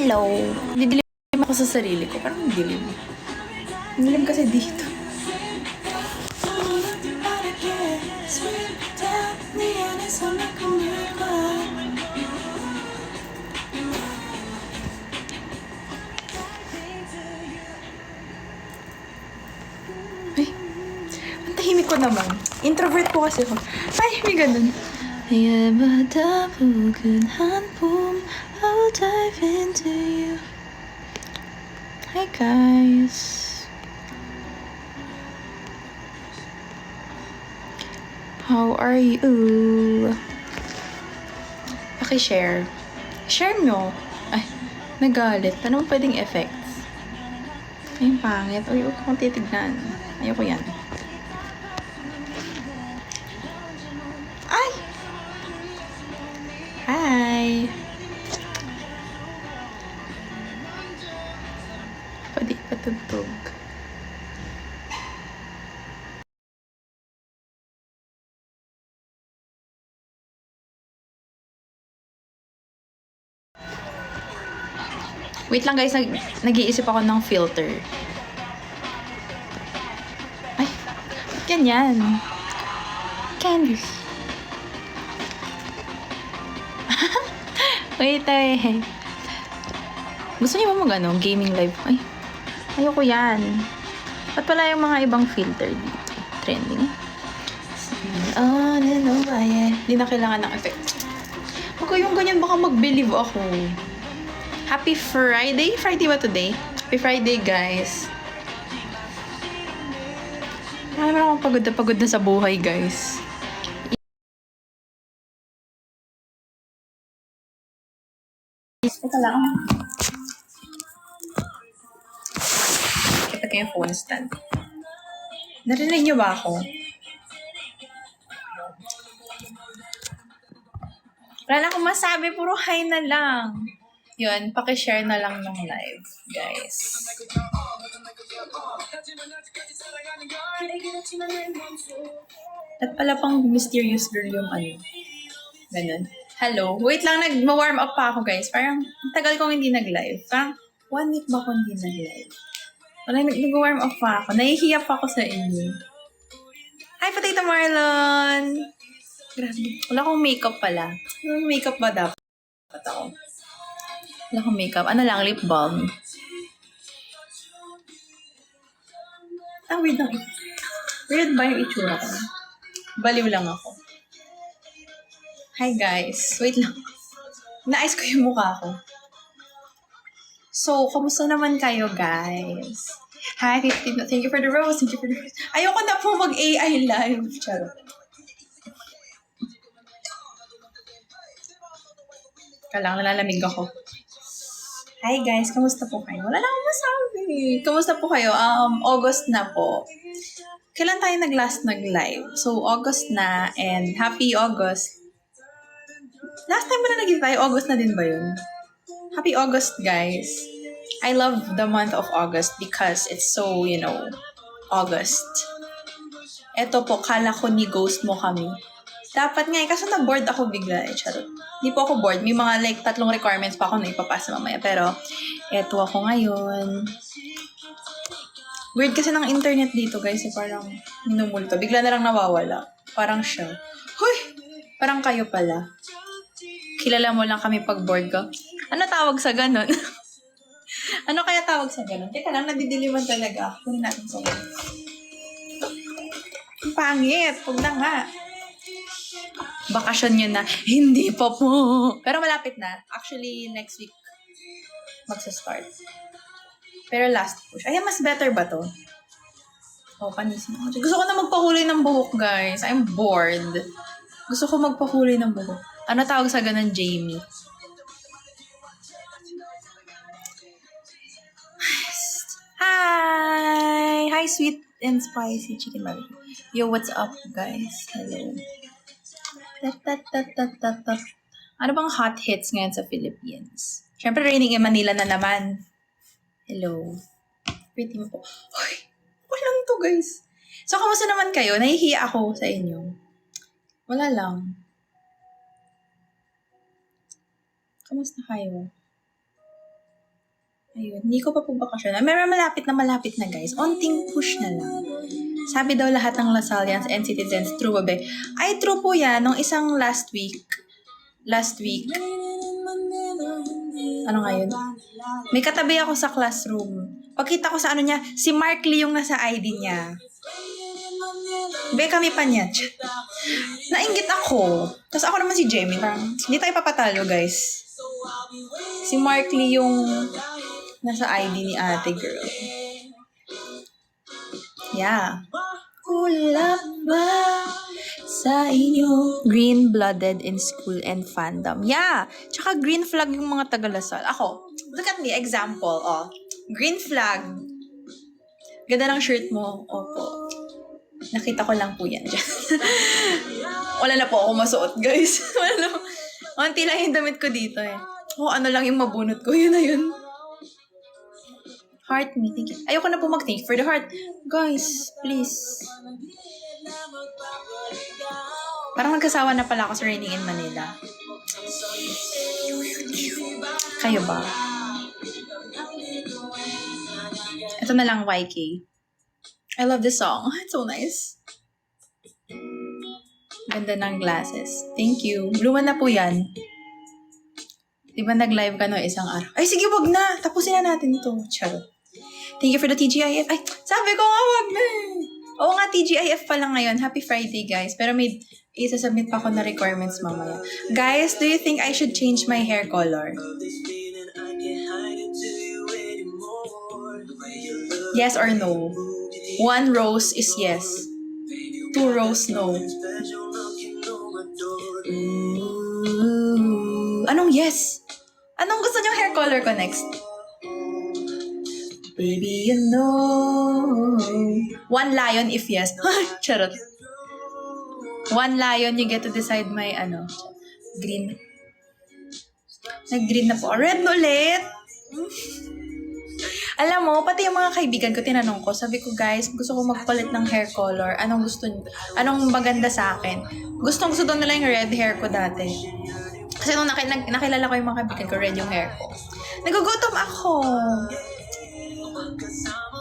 Hello. Didilim ako sa sarili ko. Parang dilim. Dilim kasi dito. Ay, ang tahimik ko naman. Introvert ko kasi ako. Ay, may ganun. 예마다 푸근한 봄 I'll dive into you. Hi guys. How are you? Paki-share. Share nyo. Ay, nagalit. Ano pwedeng effects? Ay, pangit. Ay, huwag kong titignan. Ayoko yan. Ay! Hi! Pwede patugtog. Wait lang guys, nag-iisip ako ng filter. Ay, ganyan. Candies. Wait, ay. Gusto niyo ba mag gaming live? Ay, ayoko yan. Ba't pala yung mga ibang filter dito? Trending. Oh, no, hindi na kailangan ng effect. Huwag yung ganyan, baka mag-believe ako. Happy Friday? Friday ba today? Happy Friday, guys. Marami akong pagod na sa buhay, guys. Ito lang. Kita ko yung phone stand. Narinig niyo ba ako? Wala na akong masabi, puro hi na lang. Yun, pakishare na lang ng live, guys. At pala pang mysterious girl yung ganun. Hello. Wait lang, nag-warm up pa ako, guys. Parang, tagal kong hindi nag-live. Parang, 1 week ba akong hindi nag-live? Parang nag-warm up pa ako. Nahihiya pa ako sa inyo. Hi, Potato Marlon! Grabe. Wala akong makeup pala. Makeup ba dapat ako? Wala akong makeup. Ano lang, lip balm. Weird lang. Weird ba yung itsura ko? Baliw lang ako. Hi guys. Wait lang. Naayos ko yung mukha ko. So, kamusta naman kayo guys? Hi, thank you for the rose. Thank you for the rose. Ayoko na po mag-AI live. Charot. Kailangan nalalamig ako. Hi guys, kamusta po kayo? Wala na akong masabi. Kamusta po kayo? August na po. Kailan tayo nag-last nag-live? So, August na and happy August. Last time ba na nag-live tayo? August na din ba yun? Happy August, guys. I love the month of August because it's so, August. Eto po, kala ko ni ghost mo kami. Dapat nga, kaso na-bored ako bigla charot. Hindi po ako bored. May mga 3 requirements pa ako na ipapasa mamaya. Pero, eto ako ngayon. Weird kasi ng internet dito, guys. Parang minumulto. Bigla na lang nawawala. Parang siya. Hoy! Parang kayo pala. Kilala mo lang kami pag bored ka. Ano tawag sa ganun? Ano kaya tawag sa ganun? Teka lang, nadidiliman talaga. Kunin natin sa ganun. Pangit! Huwag na nga. Bakasyon nyo na. Hindi pa po. Pero malapit na. Actually, next week magsa-start. Pero last push. Ay, mas better ba to? Panisin ako. Gusto ko na magpahuli ng buhok, guys. I'm bored. Gusto ko magpahuli ng buhok. Ano tawag sa ganun, Jamie? Hi! Hi, sweet and spicy chicken barbecue. Yo, what's up, guys? Hello. Ano bang hot hits ngayon sa Philippines? Siyempre, raining in Manila na naman. Hello. Pretty mo po. Hoy, walang to, guys. So, kamusta naman kayo? Nahihiya ako sa inyo. Wala lang. Kamusta kayo? Ayun, hindi ko pa po bakasyon. Meron malapit na guys. Onting push na lang. Sabi daw lahat ng Lasallians and citizens, true ba be? Ay, true po yan. Nung isang last week. Ano nga yun? May katabi ako sa classroom. Pagkita ko sa ano niya, si Mark Lee yung nasa ID niya. Be, kami pa niya. Nainggit ako. Tapos ako naman si Jamie. Parang, hindi tayo papatalo, guys. Si Mark Lee yung nasa ID ni ate girl. Yeah. Kulap ba sa inyo? Green-blooded in school and fandom. Yeah. Tsaka green flag yung mga taga-Lasal. Ako, look at me, example. Oh, green flag. Ganda ng shirt mo. Opo. Nakita ko lang po yan dyan. Wala na po ako masuot, guys. Wala na. Unti lang yung damit ko dito eh. Ano lang yung mabunot ko. Yun na yun. Heart me. Thank you. Ayoko na po mag-thank for the heart. Guys, please. Parang nagkasawa na pala ako sa Raining in Manila. Kayo ba? Ito na lang, YK. I love this song. It's so nice. Ganda ng glasses. Thank you. Luma na po yan. Diba nag-live ka no isang araw? Ay, sige, wag na. Tapusin na natin ito. Charot. Thank you for the TGIF. Ay, sabi ko nga, wag na. Oo nga, TGIF pa lang ngayon. Happy Friday, guys. Pero may isasubmit pa ako na requirements mamaya. Guys, do you think I should change my hair color? Yes or no? 1 rose is yes. 2 rose, no. Anong yes? Anong gusto niyong hair color ko next? Baby, you know. 1 lion if yes. Charot. 1 lion, you get to decide my, green. Nag-green na po. Red ulit. Alam mo, pati yung mga kaibigan ko, tinanong ko, sabi ko, guys, gusto ko magpalit ng hair color. Anong maganda sa akin? Gusto daw nila yung red hair ko dati. Kasi nung nakilala ko yung mga kaibigan ko, red yung hair ko.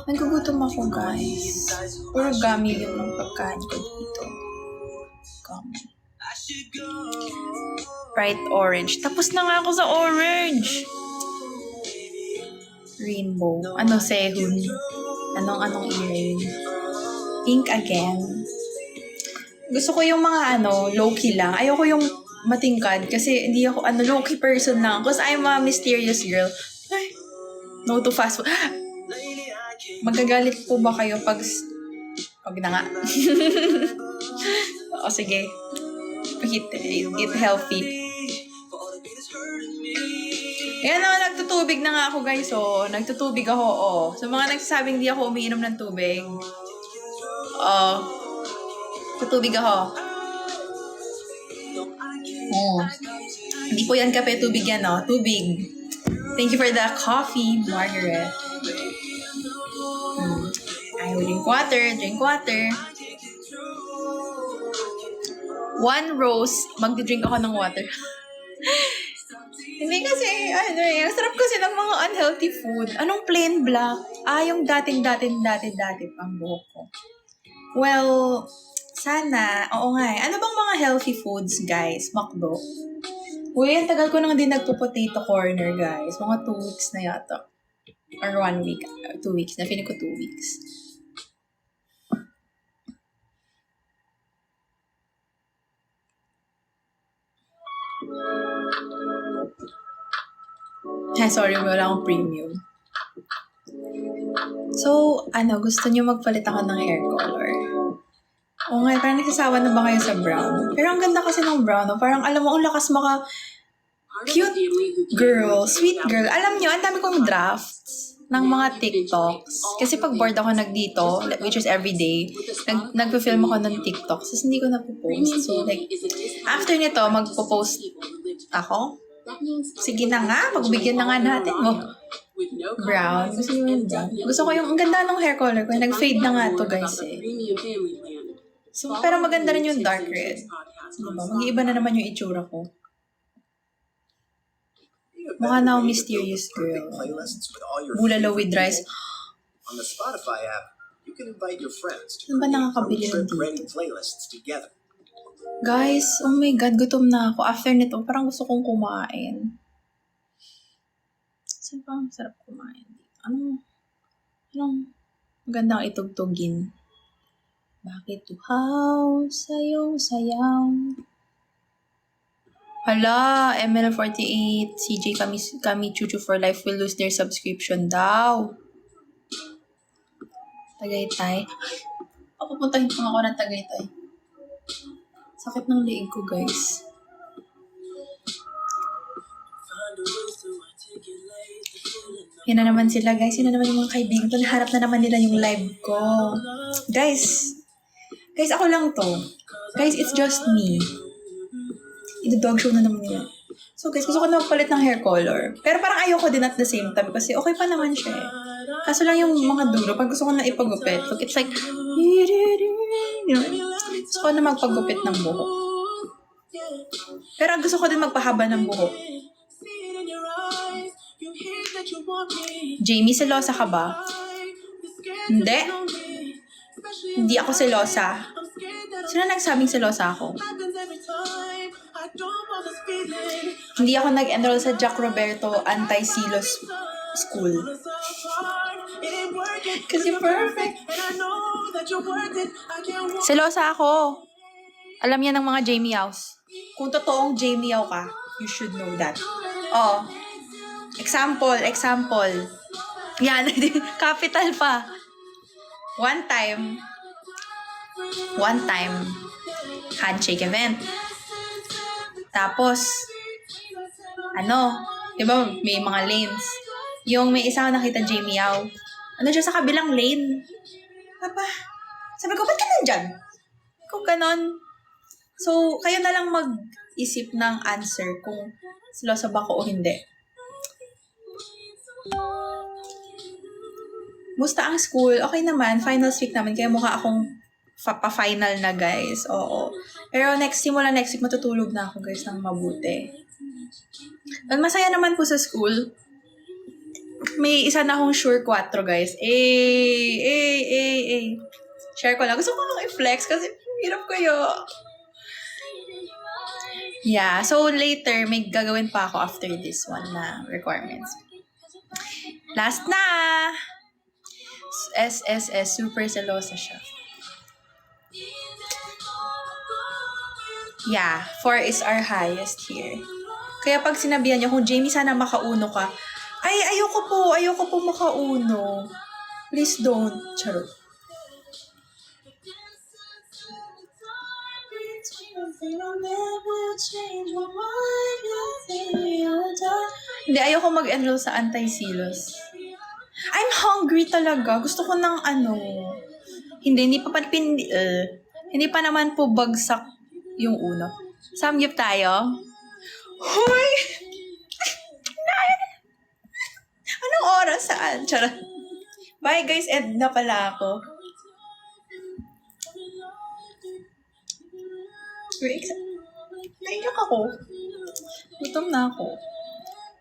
Nagugutom ako, guys. Puro gummy yun ng pagkain ko dito. Gummy. Bright orange. Tapos na nga ako sa orange. Rainbow. Sehun. Anong earring? Pink again. Gusto ko yung mga low-key lang. Ayoko yung matingkad kasi hindi ako low-key person lang. Because I'm a mysterious girl. Ay, no to fast food. Magagalit po ba kayo pag na nga. O sige. Get healthy. Ayan na, nagtutubig na nga ako guys, Nagtutubig ako, Sa mga nagsasabing di ako umiinom ng tubig. Tutubig ako. Hindi po yan kape, tubig yan, Tubig. Thank you for the coffee, Margaret. I will drink water. 1 rose, magdi-drink ako ng water. Hindi kasi, ang sarap kasi ng mga unhealthy food. Anong plain black? Yung dati pang buhok ko. Well, sana, oo nga eh. Ano bang mga healthy foods, guys? McDo. Uy, ang tagal ko nang din nagpo-potato corner, guys. Mga 2 weeks na yata. Or 1 week. 2 weeks. Na-feeling ko 2 weeks. Sorry, wala akong premium. So, gusto niyo magpalit ako ng hair color? Oo nga, parang nagsasawa na ba kayo sa brown? Pero ang ganda kasi ng brown, Parang alam mo, ang lakas cute girl, sweet girl. Alam niyo, ang dami kong drafts ng mga TikToks. Kasi pag bored ako dito, which is everyday, nagpo-film ako ng TikToks. Tapos hindi ko na-post. So, after nito, magpo-post ako. Sige na nga, pagbigyan na nga natin. Brown. Gusto niyo yung brown? Gusto ko ang ganda ng hair color ko. Nag-fade na nga to guys eh. So, pero maganda rin yung dark red. Diba? Mag-iiba na naman yung itsura ko. Mukha na akong mysterious girl. Bulalo with rice. On the Spotify app, you can invite your friends to Saan ba nakakabili ng creating dito? playlists together. Guys, oh my God, gutom na ako. After nito, parang gusto kong kumain. Saan pa ang sarap kumain dito? Anong magandang itugtugin? Bakit tuhaw sa'yong sayaw? Hala, ML48, CJ kami Chuchu for Life will lose their subscription daw. Tagaytay. Papupuntahin pa ako ng Tagaytay. Sakit ng liig ko, guys. Yan na naman sila, guys. Yan na naman yung mga kaibigan ko. Naharap na naman nila yung live ko. Guys, ako lang to. Guys, it's just me. Ida-dog show na naman nila. So, guys, gusto ko na magpalit ng hair color. Pero parang ayoko din at the same time kasi okay pa naman siya eh. Kaso lang yung mga dulo, pag gusto ko na ipagupit, look, it's like, gusto ko na magpagupit ng buhok. Pero gusto ko din magpahaba ng buhok. Jamie, selosa ka ba? Hindi. Hindi ako selosa. Sino nagsabing selosa ako? Hindi ako nag-enroll sa Jack Roberto Anti-Silos School. Kasi perfect. Selosa ako. Alam yan ng mga Jamie House. Kung totoong Jamie House ka, you should know that. Oh. Example. Yan, capital pa. One time, handshake event. Tapos, diba may mga lanes. Yung may isa nakita Jamie Yao. Diyan sa kabilang lane. Papa, sabi ko, ba't ka nandyan? Kung ganon. So, kayo na lang mag-isip ng answer kung selosa ba ko o hindi. Musta ang school? Okay naman. Finals week naman. Kaya mukha akong pa-final na, guys. Oo. Pero simula next week, matutulog na ako, guys, ng mabuti. Masaya naman po sa school. May isa na akong sure 4, guys. Share ko lang. Gusto ko lang i-flex kasi hirap kayo. Yeah. So, later, may gagawin pa ako after this one na requirements. Last na! SSS. Super selosa siya. Yeah. 4 is our highest here. Kaya pag sinabihan niyo, kung Jamie, sana makauno ka. Ay, ayoko po makauno. Please don't. Charot. Hindi, ayoko mag-enroll sa Anti-Silos. I'm hungry talaga. Gusto ko ng hindi pa naman po bagsak yung uno. Samgyup tayo. Hoy! Anong oras? Saan? Charot. Bye, guys. End na pala ako. Wait. Naiyak ako. Gutom na ako.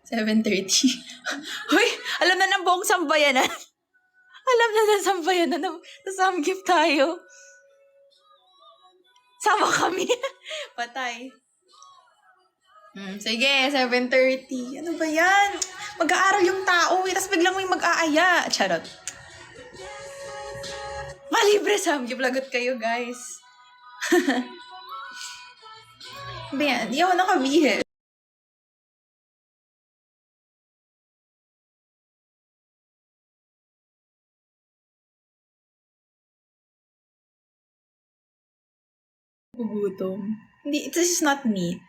7:30. Hoy! Alam na ng buong sambayanan. Alam na ng sambayanan na samgyup tayo. Sama kami. Patay. Sige, 7:30. Ano ba yan? Mag-aaral yung tao tapos biglang may mag-aaya. Charot. Malibre samgyup. Lagot kayo, guys. Ba yan? Di ako nakabihis. Gugutom. Hindi, this is not me.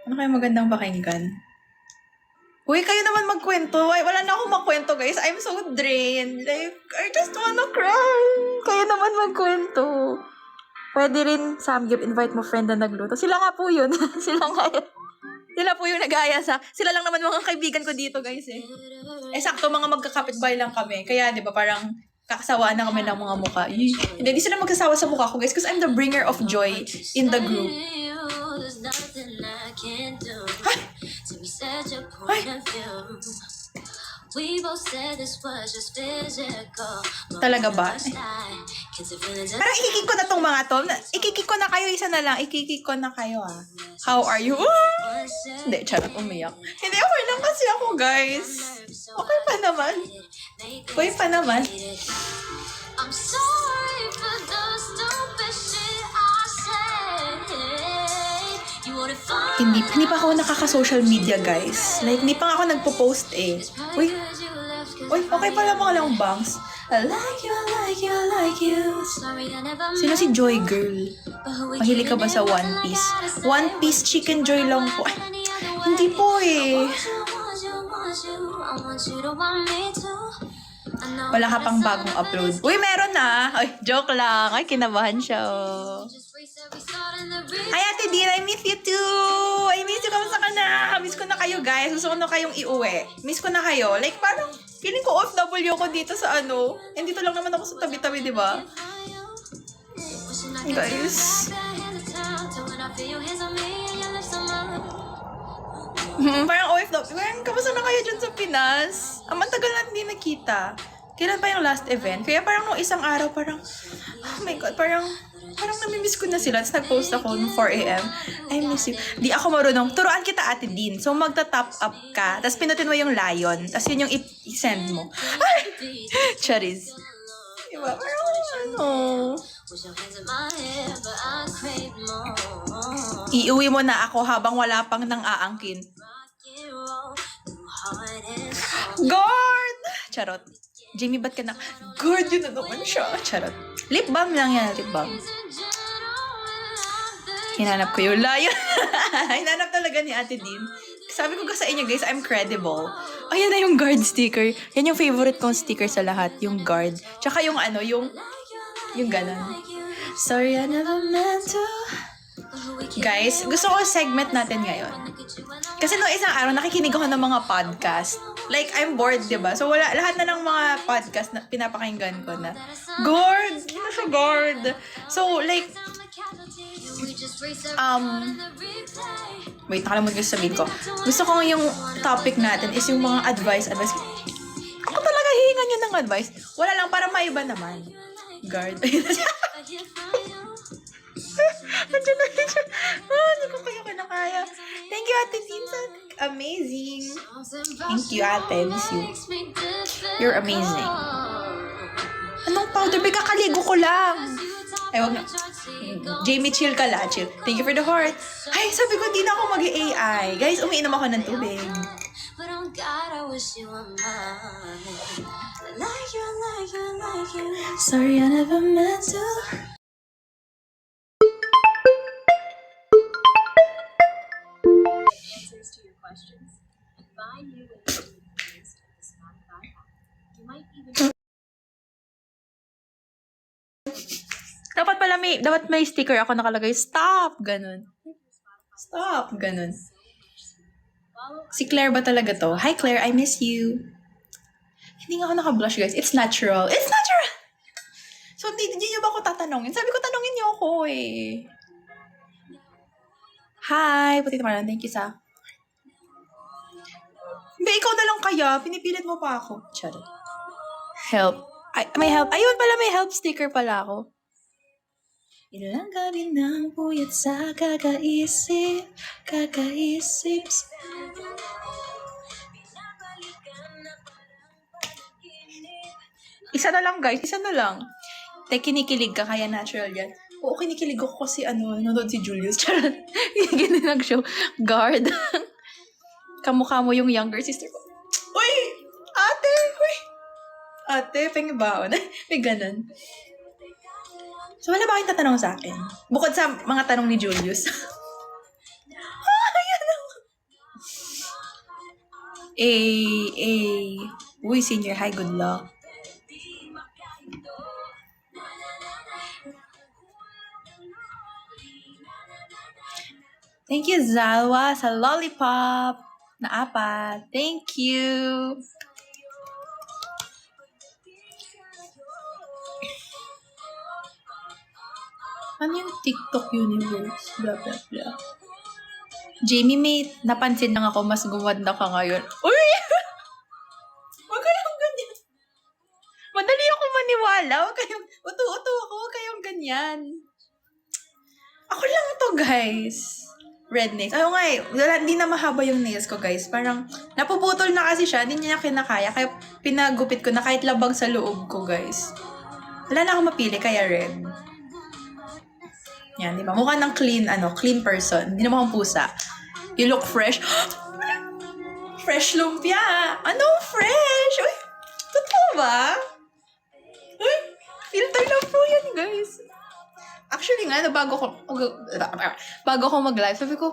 Ano kaya magandang pakinggan? Uy, kayo naman magkwento. Ay, wala na akong magkwento, guys. I'm so drained. Like, I just wanna cry. Kayo naman magkwento. Pwede rin, Samgyup, invite mo friend na nagluto. Sila nga po yun. Sila po yung nag-aaya sila lang naman mga kaibigan ko dito, guys, eh. Sakto, mga magkakapitbahay lang kami. Kaya, di ba, parang kakasawaan na kami ng mga mukha. Hindi sila magkasawa sa mukha ko, guys, because I'm the bringer of joy in the group. We both said this was just physical. Talaga ba? Parang ikikik ko na tong mga to. Ikikik ko na kayo, isa na lang. Ikikik ko na kayo How are you? Hindi, charot, umiyak. Hindi, okay lang kasi ako, guys. Okay pa naman. Okay pa naman. I'm sorry for the stupid shit I said. Hindi pa ako nakaka-social media, guys. Like, hindi pa ako nagpo-post Uy, okay pala mga lang bangs. I like you, I like you, I like you. Sino si Joy Girl? Mahilig ka ba sa One Piece? One Piece Chicken Joy lang po. Ay, hindi po Wala ka pang bagong upload. Uy, meron na. Ay, joke lang. Ay, kinabahan siya. Ay, Ate Dean, I miss you too. I miss you. Kamusta ka na? Miss ko na kayo, guys. Gusto ko na kayong iuwi. Miss ko na kayo. Like, parang, feeling ko OFW ko dito sa And dito lang naman ako sa tabi-tabi, di ba? Guys. Parang OFW. Parang, kamusta na kayo dyan sa Pinas? Ang tagal na hindi nakita. Kailan pa yung last event? Kaya parang nung isang araw, parang, oh my God, parang namimiss ko na sila. Tapos nag-post ako ng 4 a.m. I miss you. Di ako marunong. Turuan kita, Ate Dean. So, magta-top up ka. Tapos pinutin mo yung lion. Tapos yun yung i-send mo. Ay! Charis. Diba? Parang Iuwi mo na ako habang wala pang nang aangkin. Guard! Charot. Jamie, ba't ka na? Guard, yun na naman siya. Charot. Lip balm lang yan, lip balm. Hinanap ko yung lion. Hinanap talaga ni Ate Dean. Sabi ko sa inyo, guys, I'm credible. Ayan na yung guard sticker. Yan yung favorite kong sticker sa lahat. Yung guard. Tsaka yung yung ganon. Sorry, I never meant to. Guys, gusto ko segment natin ngayon. Kasi nung isang araw, nakikinig ako ng mga podcast. Like, I'm bored, diba? So, lahat na ng mga podcast na pinapakinggan ko na, guard! Hindi na siya guard! So, like, wait, nakalimutan ko sabihin ko. Gusto ko yung topic natin is yung mga advice. Ako talaga hihingan nyo ng advice. Wala lang, para maiba naman. Guard. Andiyan na siya. Hindi ko kayo kinakaya. Thank you, Ate Tinsan. Amazing. Thank you, Ate. Miss you. You're amazing. Anong powder? Kakaligo ko lang. Ay, wag na. Jamie, chill ka la. Chill. Thank you for the heart. Ay, sabi ko, hindi na ako mag-AI. Guys, umiinom ako ng tubig. Sorry, I never meant to. Answers to your questions and find new ways to make the most of the Spotify app. You might even Dapat may sticker ako nakalagay. Stop! Ganun. Stop! Ganun. Si Claire ba talaga to? Hi Claire, I miss you. Hindi nga ako naka-blush, guys. It's natural. It's natural! So, hindi niyo ba ako tatanungin? Sabi ko, tanungin niyo ako Hi! Pati naman, thank you sa... Hindi, ikaw na lang kaya. Pinipilit mo pa ako. Charot. Help. May help. Ayun pala, may help sticker pala ako. Ilang gabi ng puyat sa kakaisip. Isa na lang, guys. Isa na lang. Kinikilig ka, kaya natural yan. Oo, kinikilig ako kasi nanonood si Julius. Charot. Ganun nag-show. Guard. Kamukha mo yung younger sister ko. Uy! Ate! Uy! Ate, pengibaon. May ganun. So, wala ba kayong tatanong sa akin? Bukod sa mga tanong ni Julius. Ayan ako. Uy, senior high, good luck. Thank you, Zalwa, sa lollipop na apat. Thank you. Ano yung TikTok universe? Blah, blah, blah. Jamie, may napansin lang ako, mas gumanda ka ngayon. Uy! Huwag kayong ganyan. Madali ako maniwala. Huwag kayong, uto-uto ako, huwag kayong ganyan. Ako lang to, guys. Red nails. Ayaw nga hindi na mahaba yung nails ko, guys. Parang, napuputol na kasi siya, hindi niya kinakaya. Kaya pinagupit ko na kahit labag sa loob ko, guys. Wala na akong mapili, kaya red. Yan, di ba? Mukha ng clean person. Hindi naman akong pusa. You look fresh. Fresh lumpia. Anong fresh? Uy, totoo ba? Uy, filter lang po yan, guys. Actually nga, bago ko mag-live, sabi ko,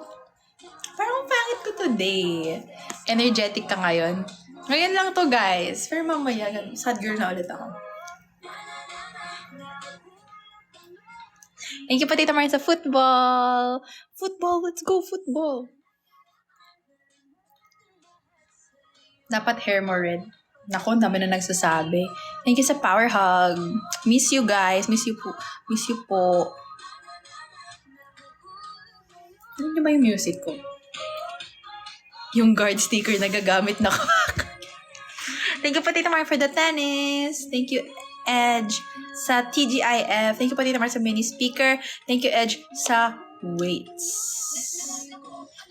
parang pangit ko today. Energetic ka ngayon. Ngayon lang to, guys. Pero mamaya, sad girl na ulit ako. Thank you, Patita Mars, sa football. Football, let's go, football. Dapat hair mo red. Naku, dami na nagsasabi. Thank you sa power hug. Miss you, guys. Miss you po. Miss you po. Ano niyo ba yung music ko? Yung guard sticker na gagamit na ko. Thank you, Patita Mars, for the tennis. Thank you, Edge, sa TGIF. Thank you, Patita Mars, sa mini speaker. Thank you, Edge, sa weights.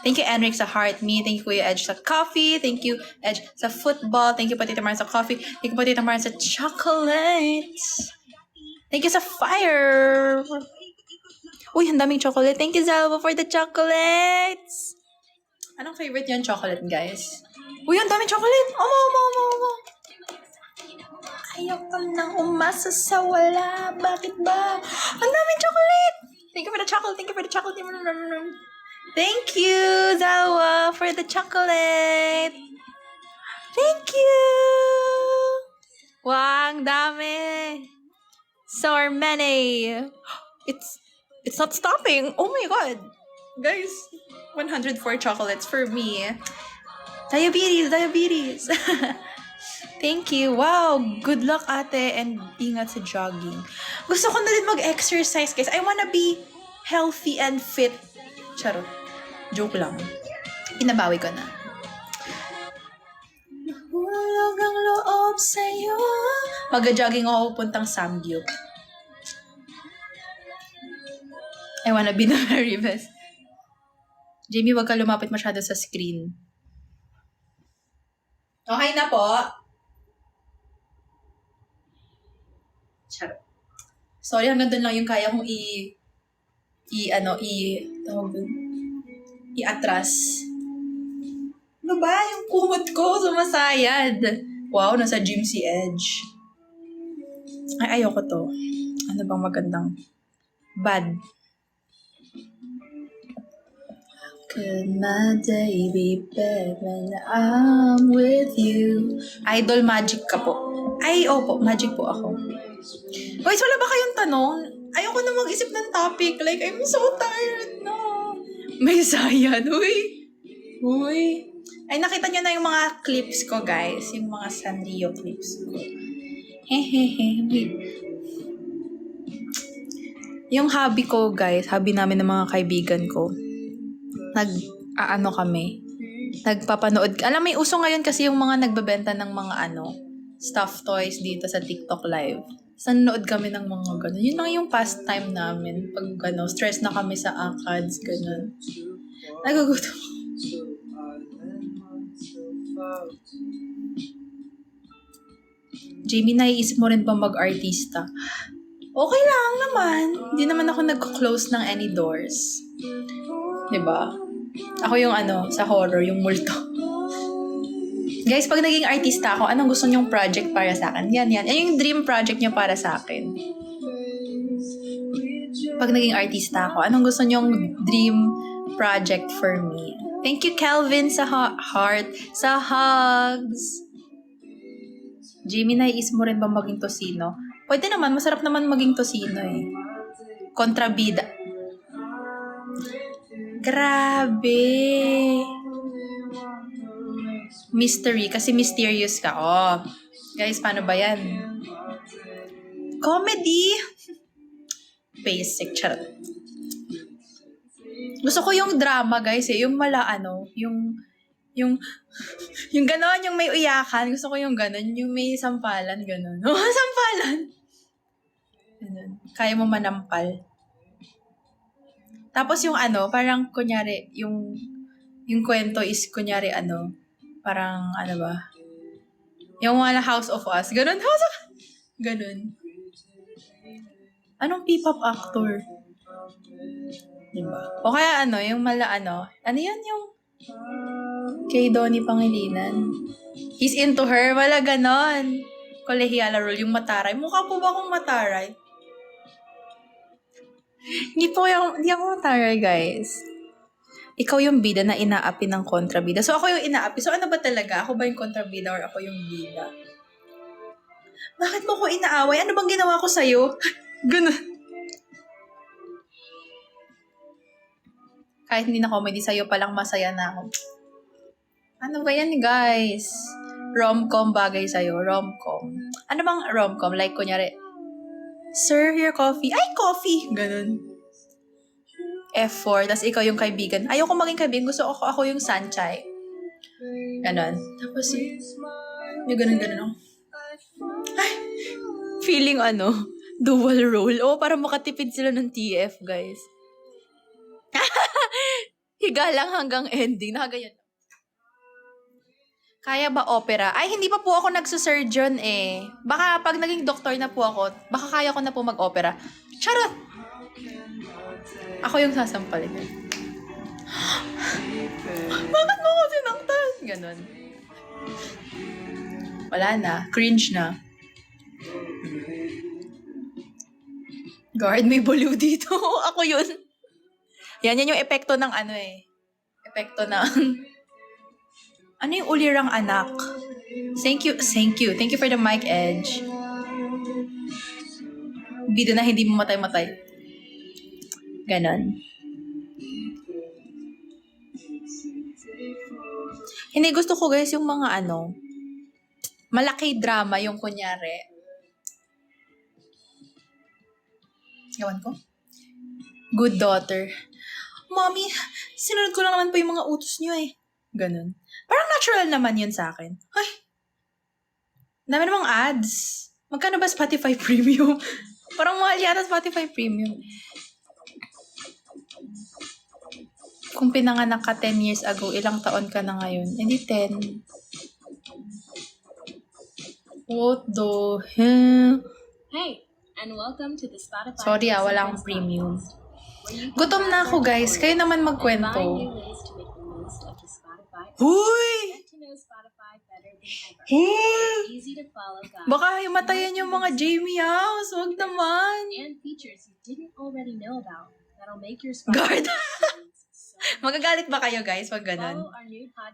Thank you, Enric, sa Heart Me. Thank you, Kuya Edge, sa coffee. Thank you, Edge, sa football. Thank you, Patita Mars, sa coffee. Thank you, Patita Mars, sa chocolate. Thank you sa fire. Uy, ang daming chocolate. Thank you, Zalba, for the chocolates. Anong favorite yung chocolate, guys? Uy, ang daming chocolate. Omo. Ayaw ka nang umasa sa wala. Bakit ba? Ang daming chocolate! Thank you for the chocolate. Thank you for the chocolate. Thank you, Zawa, for the chocolate. Thank you! Wow, ang dami. So many. It's not stopping. Oh my God. Guys, 104 chocolates for me. Diabetes. Thank you. Wow. Good luck, ate. And ingat sa jogging. Gusto ko na rin mag-exercise, guys. I wanna be healthy and fit. Charot. Joke lang. Pinabawi ko na. Nahulog ang loob sa'yo. Mag-jogging ako puntang Samgyup. I wanna be the very best. Jamie, wag ka lumapit masyado sa screen. Okay na po. Charot. Sorry, hanggang doon lang yung kaya kong i-atras. Ano ba? Yung kumot ko sumasayad. Wow, nasa gym si Edge. Ay, ayoko to. Ano bang magandang bad? Could my day be better when I'm with you? Idol magic ka po. Ay, opo, magic po ako. Guys, wala ba kayong tanong? Ayoko na mag-isip ng topic. Like, I'm so tired na. May sayan. Uy. Ay, nakita nyo na yung mga clips ko, guys. Yung mga Sanrio clips ko. Wait. Yung hobby ko, guys, hobby namin ng mga kaibigan ko. Nagpapanood. Alam, may uso ngayon kasi yung mga nagbebenta ng mga stuffed toys dito sa TikTok live. Nanonood kami ng mga gano'n. Yun lang yung pastime namin. Pag stress na kami sa ACADS, gano'n. Nagugutom. Jamie, naiisip mo rin ba mag-artista? Okay lang naman. Hindi naman ako nag-close ng any doors. Diba? Ako yung sa horror, yung multo. Guys, pag naging artista ako, anong gusto nyong project para sa akin? Yan. Yan yung dream project nyo para sa akin. Pag naging artista ako, anong gusto nyong dream project for me? Thank you, Kelvin, sa heart, sa hugs. Jamie, naiis mo rin ba maging tosino? Pwede naman, masarap naman maging tosino eh. Kontrabida. Grabe. Mystery, kasi mysterious ka. Oh. Guys, paano ba yan? Comedy. Basic, charot. Gusto ko yung drama, guys, eh. Yung yung, yung ganon, yung may uyakan. Gusto ko yung ganon, yung may sampalan, ganon. Oh, sampalan! Ganon. Kaya mo manampal. Tapos yung parang kunyari, yung kwento is kunyari parang ba? Yung wala House of Us. Ganon, House of Ganon. Anong P-pop actor? Diba? O kaya yung ano yan yung kay Donnie Pangilinan. He's into her. Wala ganon. Collegiala rule, yung mataray. Mukha po ba akong mataray? Hindi ako mataray, guys. Ikaw yung bida na inaapi ng kontrabida. So, ako yung inaapi. So, ano ba talaga? Ako ba yung kontrabida or ako yung bida? Bakit mo ko inaaway? Ano bang ginawa ko sa'yo? Ganun. Kahit hindi na comedy sa'yo, palang masaya na ako. Ano ba yan, guys? Rom-com bagay sa'yo. Rom-com. Ano bang rom-com? Like, kunyari, sir, your coffee. Ay, coffee! Ganun. F4. Tapos ikaw yung kaibigan. Ayoko maging kaibigan. Gusto ako yung sanchay. Ganun. Tapos yung ganun-ganun ako. Ay! Feeling dual role. O, para makatipid sila ng TF, guys. Higa lang hanggang ending. Nakagayan. Kaya ba opera? Ay, hindi pa po ako nagsusurgeon eh. Baka pag naging doktor na po ako, baka kaya ko na po mag-opera. Charot! Ako yung sasampalin. Bakit mo ko sinaktan? Ganon. Wala na. Cringe na. Guard, may baliw dito. Ako yun. Yan yung epekto ng Epekto ng... Ano yung ulirang anak? Thank you. Thank you for the mic, Edge. Bida na hindi mo matay-matay. Ganon. Hindi, gusto ko guys yung mga malaki drama yung kunyari. Gawan ko? Good daughter. Mommy, sinunod ko lang naman po yung mga utos niyo eh. Ganon. Parang natural naman yun sa akin. Ay! Dami namang ads. Magkano ba Spotify Premium? Parang mahal yata Spotify Premium. Kung pinanganak ka 10 years ago, ilang taon ka na ngayon? Hindi 10. What the hell? Hey, and welcome to the Spotify. Sorry wala akong premium. Gutom na ako guys. Kayo naman magkwento. Huy! Baka himatayan yung mga Jamie House. Huwag naman. And features you didn't already know about that'll make your Guard. Magagalit ba kayo guys pag ganun?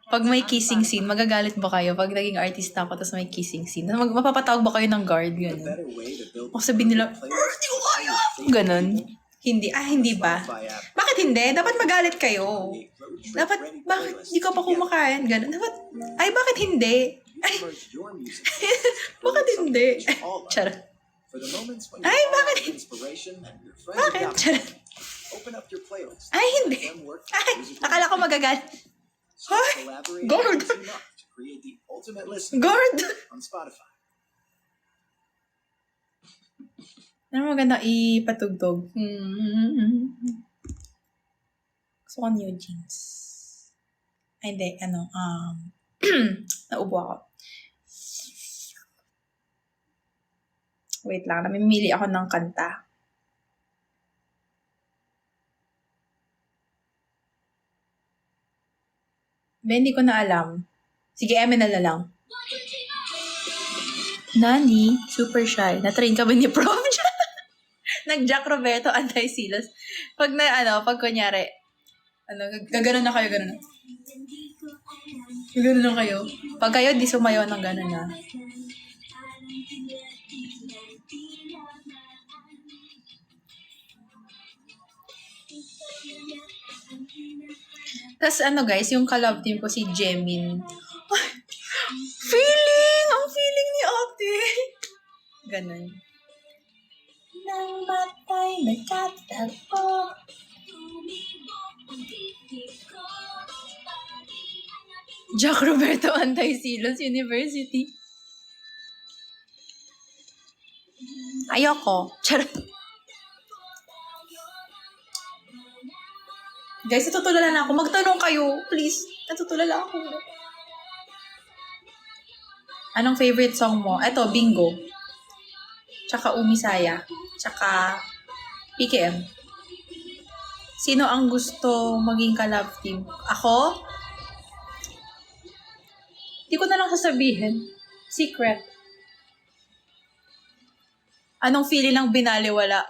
Pag may kissing scene, magagalit ba kayo? Pag naging artista ako tapos may kissing scene, mapapatawag ba kayo ng guard? Ganun. O sabihin nila, hindi ko kaya! Ganun. Hindi ba? Bakit hindi? Dapat magalit kayo. Dapat, bakit di ka pa kumakain? Ganun. Dapat, bakit hindi? Ay, bakit hindi? Charot. Bakit hindi? Bakit? Charot. Ay, hindi. Ay, akala ko magagalit. Ay, guard. Guard. Ano maganda ipatugtog? Gusto ko new jeans. Ay, hindi. Naubo ako. Wait lang, namimili ako ng kanta. Hindi ko na alam. Sige, Emin na lang. Nani? Super shy. Na-train ka ba ni Prof? Nag-Jack Roberto, anti-silos. Pag kunyari, gaganon na kayo, gano'n. Gaganon na kayo. Pag kayo, di sumayo ng gano'n na. Tapos guys, yung ka-love team ko si Jemin. Ay, ang feeling ni ate. Ganon. Nang batay nagkatagpo. Jack Roberto Antisilos University. Ayoko. Charot. Guys, natutulala na ako. Magtanong kayo. Please. Natutulala ako. Anong favorite song mo? Eto, Bingo. Tsaka Umisaya. Tsaka PKM. Sino ang gusto maging ka-love team? Ako? Di ko na lang sasabihin. Secret. Anong feeling ng binaliwala?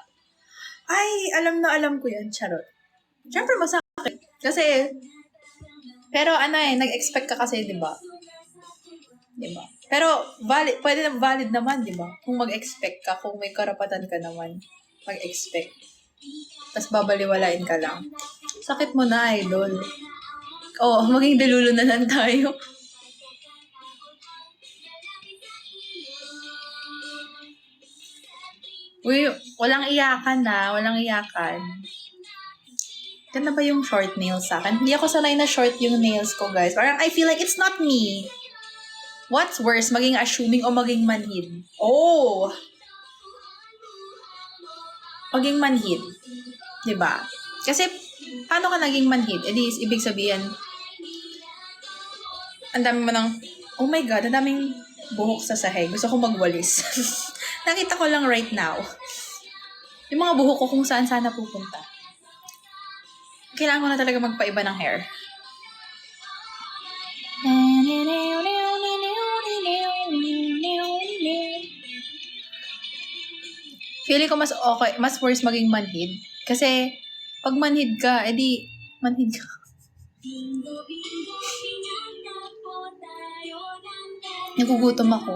Ay, alam na alam ko yan. Charot. Siyempre masakit. Kasi, pero nag-expect ka kasi, di ba? Di ba? Pero, pwede na valid naman, di ba? Kung mag-expect ka, kung may karapatan ka naman, mag-expect. Tapos babaliwalain ka lang. Sakit mo na, idol. Oo, maging delulo na lang tayo. Uy, walang iyakan na. Walang iyakan. Ganda ba yung short nails sa akin? Hindi ako sanay na short yung nails ko, guys. Parang I feel like it's not me. What's worse, maging assuming o maging manhid? Oh! Maging manhid. Diba? Kasi, paano ka naging manhid? E di, ibig sabihin, ang dami mo ng, oh my God, ang daming buhok sa sahig. Gusto ko magwalis. Nakita ko lang right now. Yung mga buhok ko kung saan sana pupunta. Kailangan ko na talaga magpaiba ng hair. Feeling ko mas okay, mas worse maging manhid. Kasi, pag manhid ka, edi, manhid ka. Nagugutom ako.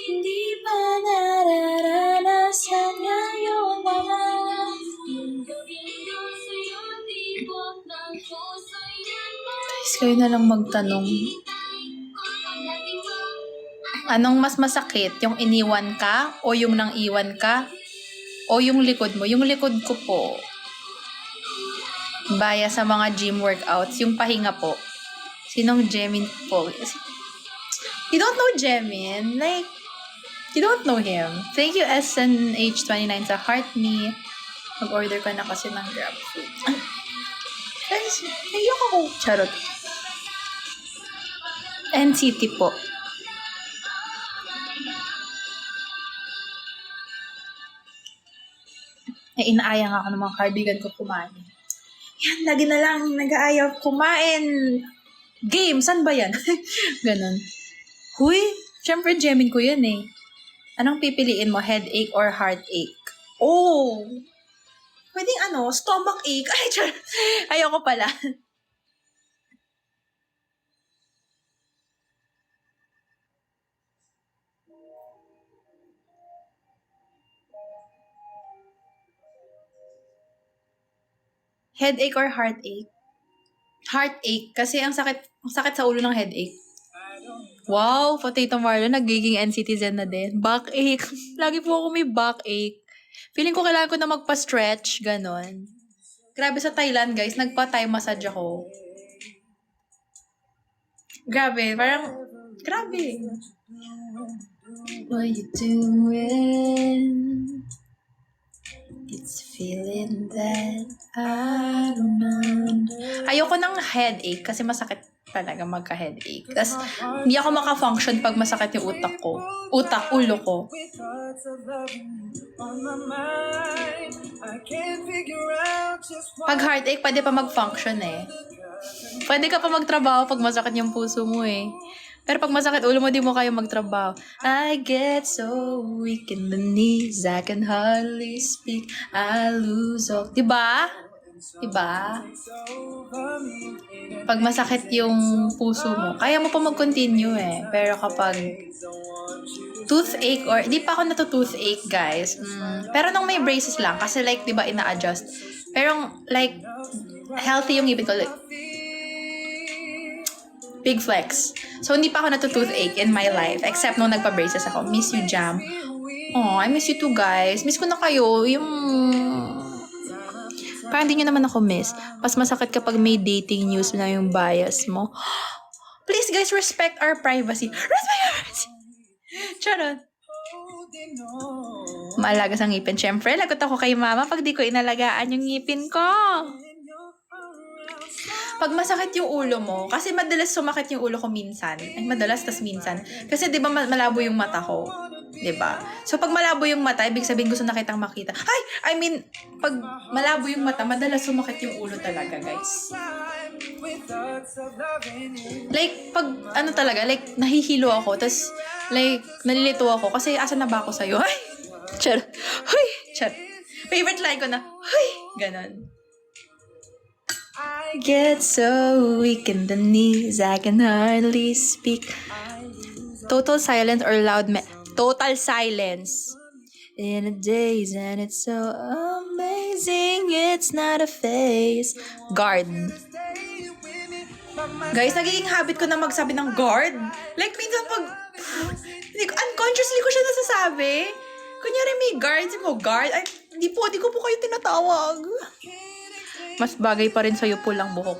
Hindi pa nararanasan ngayon naman. Guys, kayo na lang magtanong. Anong mas masakit? Yung iniwan ka? O yung nang iwan ka? O yung likod mo? Yung likod ko po. Baya sa mga gym workouts. Yung pahinga po. Sinong Jemin po? You don't know Jemin? Like, you don't know him. Thank you SNH29 sa Heart Me. Mag-order ka na kasi ng Grab food. Guys, naiyak ako. Charot. NCT po. Inaayang ako ng mga kaibigan ko kumain. Yan, lagi na lang nag-aayaw kumain. Game, saan ba yan? Ganon. Huy, syempre Jemin ko yan eh. Anong pipiliin mo, headache or heartache? Oh! Pwedeng stomach ache. Ay, ayoko pala. Headache or heartache? Heartache. Kasi ang sakit sa ulo ng headache. Wow, Potato Marlon, nagiging NCTzen na din. Backache. Lagi po ako may backache. Feeling ko kailangan ko na magpa-stretch. Ganon. Grabe sa Thailand, guys. Nagpa-Thai massage ako. Grabe. Parang, grabe. What you doing? It's feeling that I don't know. Ayoko ng headache kasi masakit talaga magka-headache. Tapos, hindi ako maka-function pag masakit yung utak ko. Ulo ko. Pag heartache, pwede pa mag-function eh. Pwede ka pa magtrabaho pag masakit yung puso mo eh. Pero pag masakit ulo mo, di mo kayo magtrabaho. I get so weak in the knees, I can hardly speak, I lose all. Diba? Diba? Pag masakit yung puso mo, kaya mo pa mag-continue eh. Pero kapag toothache or, di pa ako toothache guys. Pero nung may braces lang, kasi like, diba, ina-adjust. Pero like, healthy yung ngipin ko. Like, big flex. So, hindi pa ako toothache in my life. Except nung nagpa-braces ako. Miss you, Jam. Oh, I miss you too, guys. Miss ko na kayo. Yung Parang hindi nyo naman ako miss. Mas masakit kapag may dating news na yung bias mo. Please guys, respect our privacy. Respect our privacy. Charot. Maalagas ang ngipin. Siyempre, lagot ako kay mama pag di ko inalagaan yung ngipin ko. Pag masakit yung ulo mo, kasi madalas sumakit yung ulo ko minsan. Ay, madalas, tas minsan. Kasi di ba malabo yung mata ko? Di ba? So, pag malabo yung mata, ibig sabihin gusto na kitang makita. Ay, I mean, pag malabo yung mata, madalas sumakit yung ulo talaga, guys. Like, pag, ano talaga, like, nahihilo ako, tas, like, nalilito ako, kasi asa na ba ako sa'yo? Ay! Char! Huy! Char! Favorite line ko na, huy! Ganon. I get so weak in the knees, I can hardly speak. Total silence or loud total silence. In a daze and it's so amazing, it's not a phase. Guard. Guys, nagiging habit ko na magsabi ng guard. Like, minsan pag, unconsciously ko siya nasasabi. Kunyari may guard, sabi mo, guard? Ay, di ko po kayo tinatawag. Mas bagay pa rin sa'yo pulang buhok.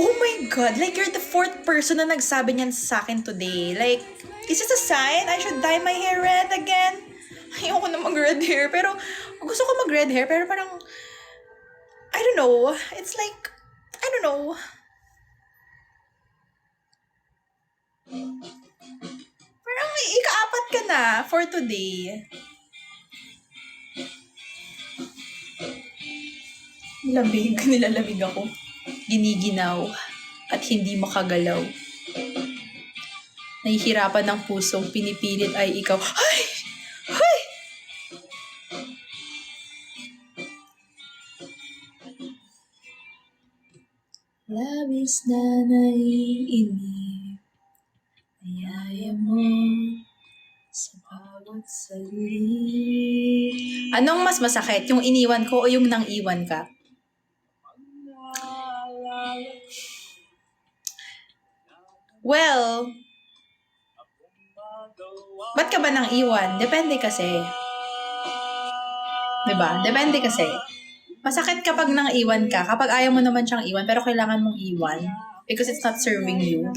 Oh my God, like you're the fourth person na nagsabi niyan sa akin today. Like, is this a sign I should dye my hair red again? Ayoko na mag-red hair, pero gusto ko mag-red hair, pero parang, I don't know. It's like, I don't know. Parang ika-apat ka na for today. Nilalamig ako. Giniginaw at hindi makagalaw. Nahihirapan ng pusong pinipilit ay ikaw. Ay! Ay! Labis na naiinip, ayaya mo sa bawat saglit. Anong mas masakit? Yung iniwan ko o yung nang iwan ka? Well, ba't ka ba nang iwan? Depende kasi. Diba? Depende kasi. Masakit kapag nang iwan ka, kapag ayaw mo naman siyang iwan, pero kailangan mong iwan because it's not serving you.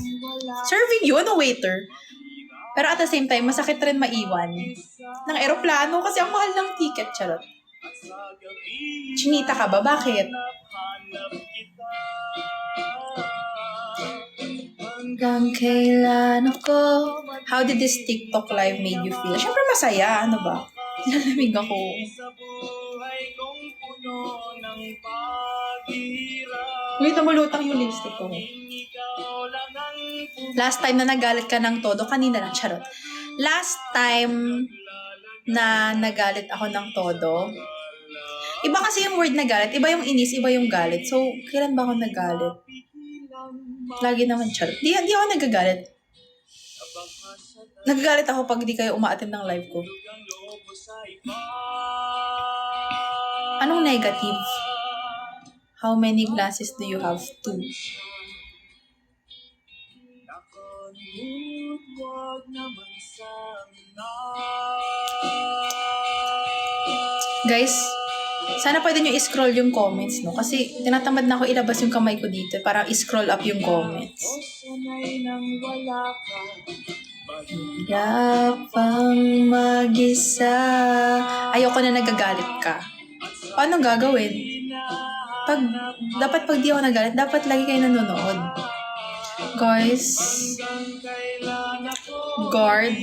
Serving you? Ano, waiter? Pero at the same time, masakit rin maiwan ng eroplano kasi ang mahal ng ticket. Charot. Chinita ka ba? Bakit? Hanggang kailan ako? How did this TikTok live made you feel? Siyempre masaya. Ano ba? Nilalamig ako. Uy, namulutang yung lipstick ko. Last time na nagalit ka ng todo, kanina lang, charot. Last time na nagalit ako ng todo, iba kasi yung word na galit, iba yung inis, iba yung galit. So, kailan ba ako nagalit? Lagi naman, charot. Di ako nagagalit. Nagagalit ako pag di kayo umaattend ng live ko. Anong negative? How many glasses do you have? 2. Guys, sana pwede nyo i-scroll yung comments, no? Kasi tinatamad na ako ilabas yung kamay ko dito para i-scroll up yung comments. Pang mag-isa. Ayoko na nagagalit ka. Paano gagawin? Dapat pag di ako nagalit, dapat lagi kayo nanonood. Guys, guard.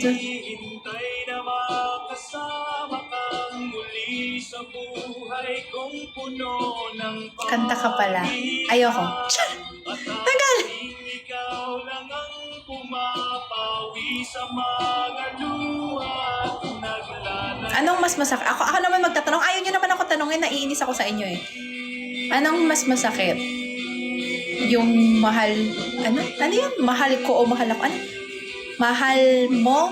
Kanta ka pala. Ayoko. Tagal! Anong mas masakit? Ako naman magtatanong. Ayaw nyo naman ako tanongin. Naiinis ako sa inyo eh. Anong mas masakit? Yung mahal... Ano yun? Mahal ko o mahal ako? Ano? Mahal mo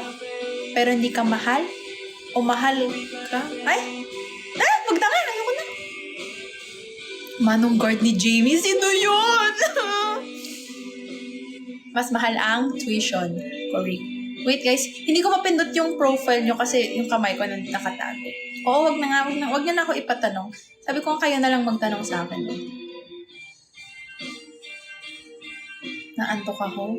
pero hindi ka mahal? O mahal ka? Ay! Magtanga! Ayoko na. Manong guard ni Jamie. Sino yun? Mas mahal ang tuition. Correct. Wait guys, hindi ko mapindot yung profile nyo kasi yung kamay ko nakatago. Oo, wag na nga, wag nyo na ako ipatanong. Sabi ko kayo na lang magtanong sa akin. Naantok ako.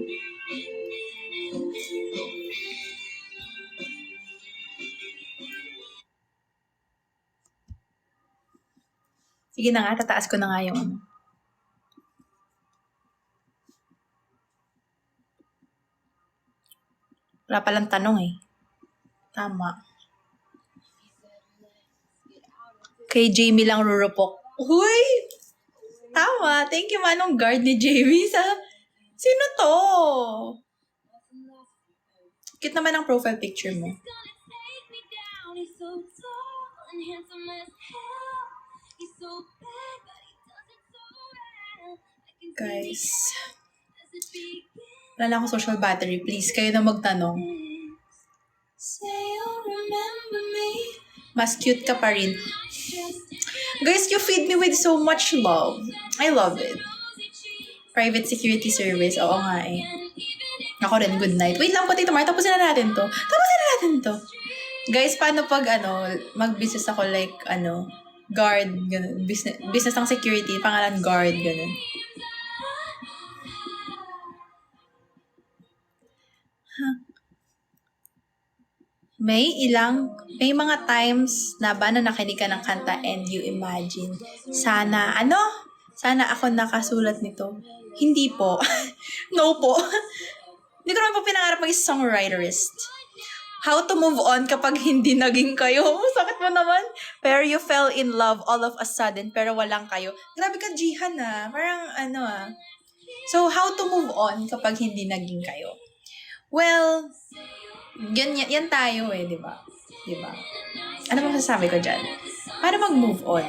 Sige na nga, tataas ko na nga yung ano. Wala palang tanong eh. Tama. Kay Jamie lang rurupok. Uy! Tama. Thank you, Manong Guard ni Jamie sa... Sino to? Cute naman ang profile picture mo. Guys. Wala na akong social battery. Please, kayo na magtanong. Mas cute ka pa rin. Guys, you feed me with so much love. I love it. Private security service. Oo nga eh. Ako rin, good night. Wait lang po, Tito Mar. Tapusin na natin to. Guys, paano pag mag-business ako like, guard, ganun. Business ng security, pangalan guard, ganun. May mga times na ba na nakinig ka ng kanta and you imagine, sana ako nakasulat nito. Hindi po. No po. Hindi ko naman po pinangarap maging songwriterist. How to move on kapag hindi naging kayo. Sakit mo naman. Pero you fell in love all of a sudden pero walang kayo. Grabe ka, Jihan ah. Parang So, how to move on kapag hindi naging kayo? Well, yan tayo eh, di ba? Ano bang masasabi ko dyan? Para mag-move on,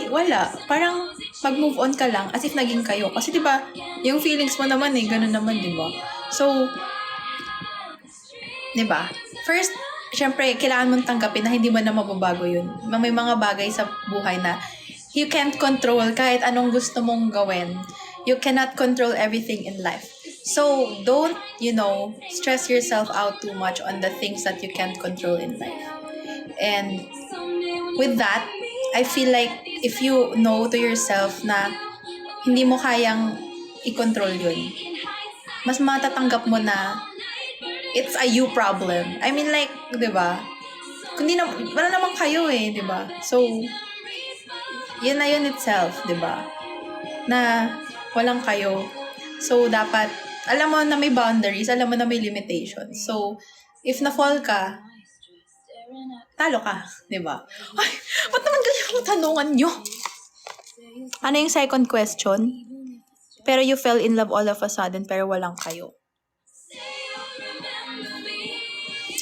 wala. Parang mag-move on ka lang as if naging kayo. Kasi di ba, yung feelings mo naman ganun naman, di ba? So, di ba? First, syempre, kailangan mong tanggapin na hindi mo na mababago yun. May mga bagay sa buhay na you can't control kahit anong gusto mong gawin. You cannot control everything in life. So, don't, stress yourself out too much on the things that you can't control in life. And with that, I feel like if you know to yourself na hindi mo kayang i-control yun, mas matatanggap mo na it's a you problem. I mean like, di ba? Wala naman kayo eh, di ba? So, yun na yun itself, di ba? Na walang kayo. So, dapat alam mo na may boundaries, alam mo na may limitations. So, if na-fall ka, talo ka, di ba? Ay, ba't naman ganyan ang tanungan nyo? Ano yung second question? Pero you fell in love all of a sudden, pero walang kayo.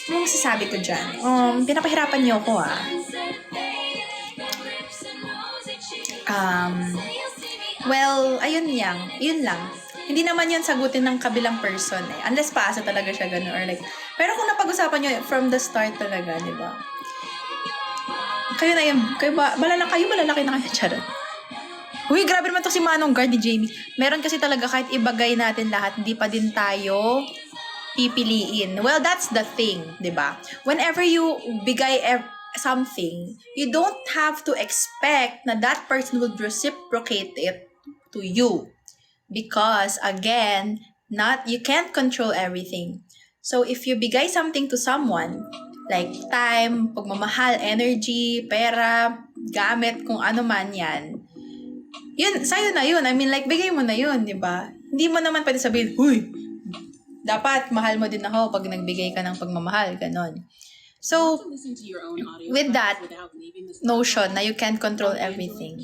Ano masasabi ko dyan? Pinapahirapan niyo ako well, yun lang. Hindi naman yun sagutin ng kabilang person eh. Unless paasa talaga siya gano'n or like. Pero kung napag-usapan nyo from the start talaga, di ba? Kayo na yun. Malalaki na kayo. Charot. Uy, grabe naman to si Manong Guard ni Jamie. Meron kasi talaga kahit ibagay natin lahat, hindi pa din tayo pipiliin. Well, that's the thing, di ba? Whenever you bigay something, you don't have to expect na that person would reciprocate it to you. Because, again, you can't control everything. So, if you bigay something to someone, like time, pagmamahal, energy, pera, gamit, kung ano man yan, yun, sa'yo na yun. I mean, like, bigay mo na yun, di ba? Hindi mo naman pwede sabihin, huy, dapat mahal mo din ako pag nagbigay ka ng pagmamahal, ganon. So, with that notion na you can't control everything,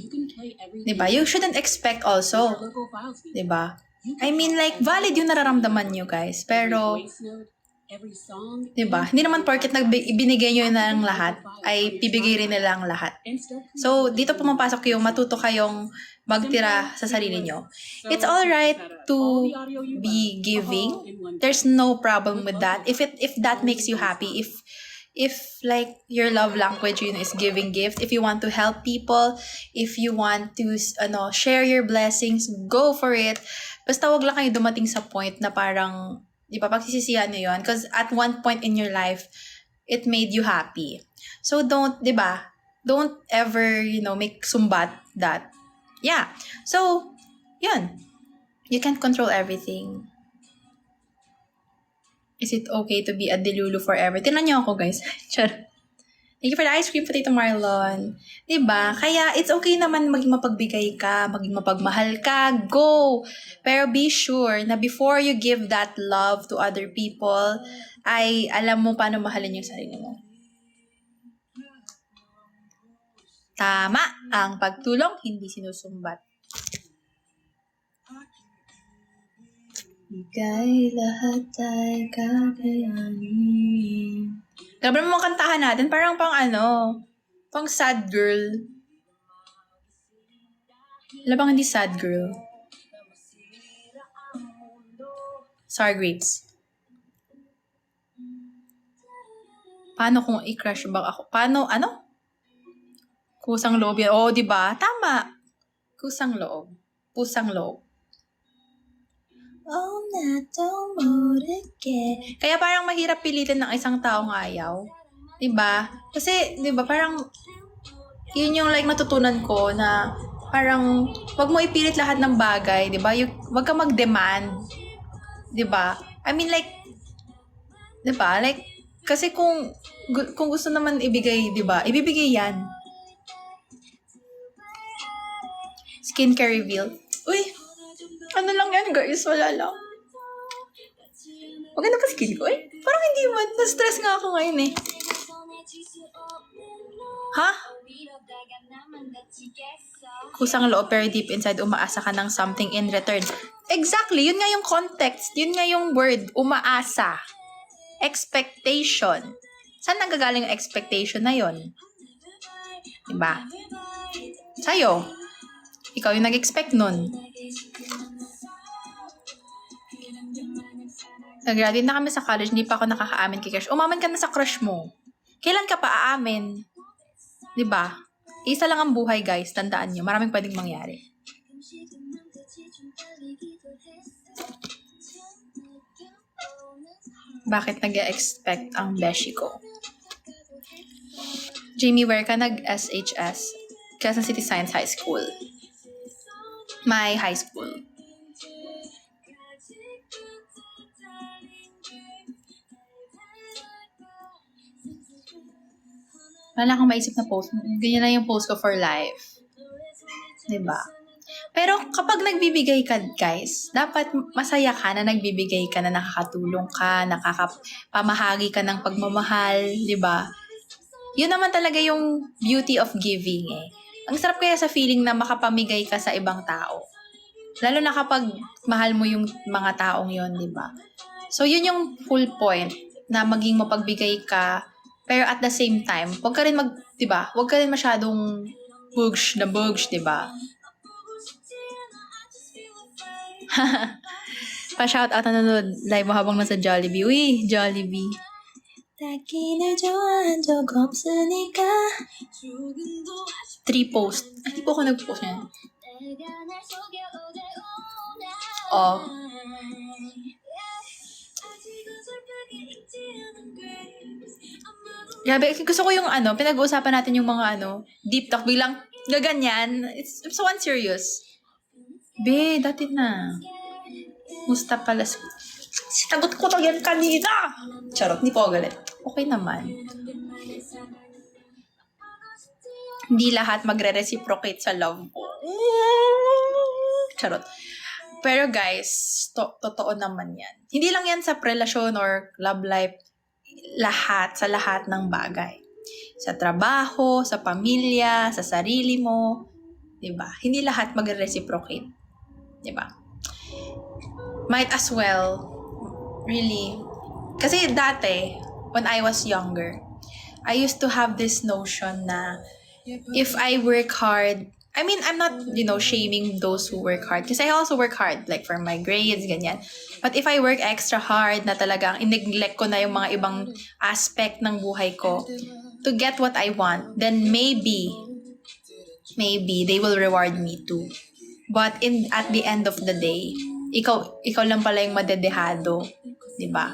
diba? You shouldn't expect also, diba? I mean, like, valid yung nararamdaman nyo, guys. Pero, diba? Hindi naman porket binigay nyo na ng lahat, ay bibigay rin nila ang lahat. So, dito pumapasok yung matuto kayong magtira sa sarili nyo. It's alright to be giving. There's no problem with that. If that makes you happy, if like your love language is giving gift, if you want to help people, if you want to share your blessings, go for it. Basta wag lang kayo dumating sa point na parang Di ba? Pagsisisihan nyo yun. Because at one point in your life, it made you happy. So don't, di ba? Don't ever, make sumbat that. Yeah. So, yun. You can't control everything. Is it okay to be a delulu forever? Tinan niyo ako, guys. Charot. Thank you for the ice cream, Potato Marlon. Diba? Kaya, it's okay naman maging mapagbigay ka, maging mapagmahal ka. Go! Pero be sure na before you give that love to other people, ay alam mo paano mahalin yung sarili mo. Tama! Ang pagtulong, hindi sinusumbat. Bigay lahat ay kakayanin. Grabe naman mga kantahan natin. Parang pang sad girl. Wala bang hindi sad girl? Sour grapes. Paano kung i-crush ba ako? Paano, Kusang loob yan. Oo, diba? Tama. Kusang loob. Pusang loob. Oh, nato moreque. Kaya parang mahirap pilitin ng isang taong ayaw. Diba? Kasi, diba, parang yun yung natutunan ko na parang wag mo ipilit lahat ng bagay, diba? Wag ka mag-demand. Diba? I mean, diba? Kasi kung gusto naman ibigay, diba? Ibibigay yan. Skincare reveal. Uy! Ano lang yan, guys? Wala lang. Maganda pa skin ko eh. Parang hindi mo. Na-stress nga ako ngayon eh. Ha? Kusang loob pero deep inside umaasa ka ng something in return. Exactly. Yun nga yung context. Yun nga yung word. Umaasa. Expectation. Saan nanggagaling yung expectation na yun? Diba? Sa'yo. Ikaw yung nag-expect nun. Nag-graduate na kami sa college, hindi pa ako nakaka-amin kay crush. Umamin ka na sa crush mo. Kailan ka pa aamin? Diba? Isa lang ang buhay, guys. Tandaan nyo. Maraming pwedeng mangyari. Bakit nag-expect ang beshi ko? Jamie, where ka nag-SHS? Quezon City Science High School. My high school. Wala akong maisip na post. Ganyan lang yung post ko for life. Diba? Pero kapag nagbibigay ka, guys, dapat masaya ka na nagbibigay ka, na nakakatulong ka, nakakapamahagi ka ng pagmamahal, diba? Yun naman talaga yung beauty of giving eh. Ang sarap kaya sa feeling na makapamigay ka sa ibang tao. Lalo na kapag mahal mo yung mga taong yun, diba? So, yun yung full point na maging mapagbigay ka. Pero at the same time, wag ka rin diba? Wag ka rin masyadong bugs, diba? Pa-shoutout na nanonood live mo habang nasa Jollibee. Uy, Jollibee. Takin을 좋아한 적 없으니까 3 post. Ay, di po ako nag-post yan. Oh. Grabe, gusto ko yung pinag-uusapan natin yung mga deep talk, bilang gaganyan. It's so unserious. Be, dati na. Musta pala. Sinagot ko to yan kanina. Charot, hindi po ako galit. Okay naman. Hindi lahat magre-reciprocate sa love ko. Charot. Pero guys, totoo naman yan. Hindi lang yan sa relasyon or love life. Sa lahat ng bagay. Sa trabaho, sa pamilya, sa sarili mo. Diba? Hindi lahat magre-reciprocate. Diba? Might as well, really. Kasi dati, when I was younger, I used to have this notion na if I work hard, I mean, I'm not, shaming those who work hard. Kasi I also work hard, like for my grades, ganyan. But if I work extra hard na talagang in-neglect ko na yung mga ibang aspect ng buhay ko to get what I want, then maybe they will reward me too. But at the end of the day, ikaw lang pala yung madedehado. Diba?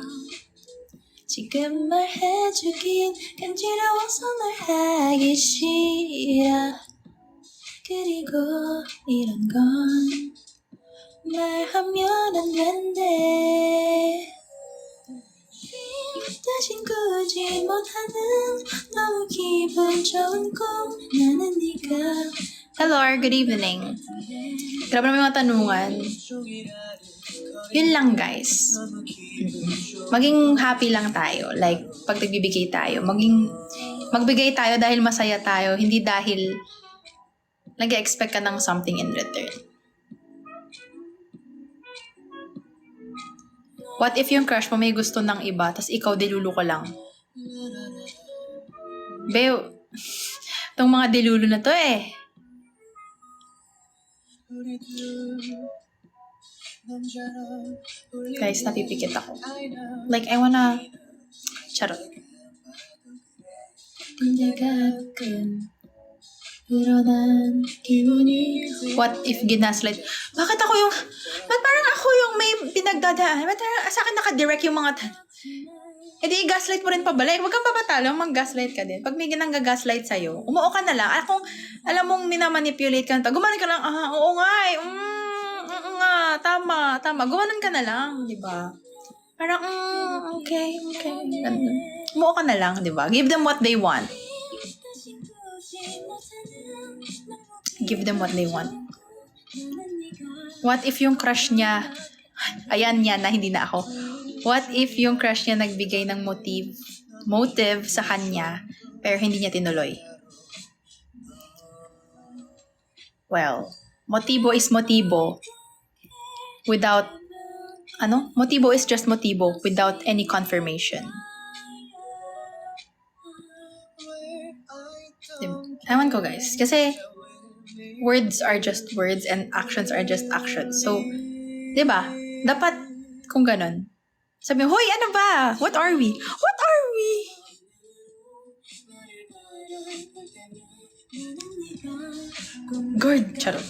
지금 말해주긴 간지러워서 말하기 싫어. 그리고 이런 건 말하면 안 된대. 다신 꾸지 못하는 너무 기분 좋은 꿈. 나는 네가. Hello, good evening. Grabe na may mga tanungan. Yun lang, guys. Maging happy lang tayo. Like, pag nagbibigay tayo, magbigay tayo dahil masaya tayo, hindi dahil nag-expect ka ng something in return. What if yung crush mo may gusto ng iba, tas ikaw dilulo ko lang? Beo, itong mga dilulo na to eh. Guys, napipikit ako. Like, I wanna... Charot. What if ginaslight? Bakit parang ako yung may pinagdadaan? Ba't parang sa akin nakadirect yung mga... E di, gaslight mo rin pabalik. Huwag kang papatalo, mag-gaslight ka din. Pag may ginang-gaslight sa'yo, umuo ka na lang. Kung alam mong minamanipulate ka na, gumanon ka lang, oo nga eh, oo nga, tama. Gumanon ka na lang, di ba? Parang, okay. Umuo ka na lang, di ba? Give them what they want. Give them what they want. What if yung crush niya, ayan yan na, hindi na ako. What if yung crush niya nagbigay ng motive sa kanya, pero hindi niya tinuloy? Well, motibo is motibo without, motibo is just motibo without any confirmation. Ewan ko guys, kasi words are just words and actions are just actions. So, di ba? Dapat, kung ganun, sabi mo, hoy, ano ba? What are we? Guard, charot.